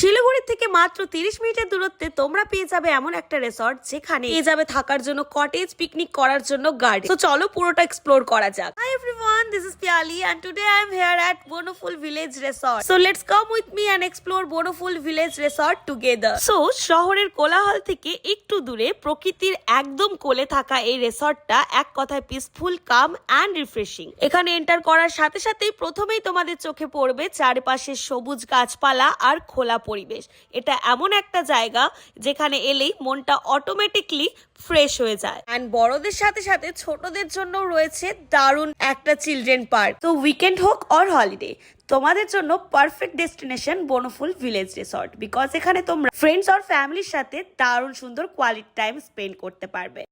শিলিগুড়ি থেকে মাত্র 30 মিনিটের দূরত্বে তোমরা পেয়ে যাবে এমন একটা রিসর্ট যেখানে পেয়ে যাবে থাকার জন্য কটেজ, পিকনিক করার জন্য গার্ডেন। তো চলো পুরোটা এক্সপ্লোর করা যাক। Hi everyone, this is Piali and today I am here at Bonaful Village Resort. So let's come with me and explore Bonaful Village Resort together. So শহরের কোলাহল থেকে একটু দূরে প্রকৃতির একদম কোলে থাকা এই রিসর্টটা এক কথায় পিসফুল, কাম এন্ড রিফ্রেশিং। এখানে এন্টার করার সাথে সাথেই প্রথমেই তোমাদের চোখে পড়বে চারপাশে সবুজ গাছপালা আর খোলা পরিবেশ। এটা এমন একটা জায়গা যেখানে এলেই মনটা অটোমেটিকলি ফ্রেশ হয়ে যায়। এন্ড বড়দের সাথে সাথে ছোটদের জন্য রয়েছে দারুণ একটা চিলড্রেন পার্ক। তো উইকেন্ড হোক অর হলিডে, তোমাদের জন্য perfect destination Bonphul village resort, because এখানে তোমরা ফ্রেন্ডস আর ফ্যামিলির সাথে দারুণ সুন্দর কোয়ালিটি টাইম স্পেন্ড করতে পারবে।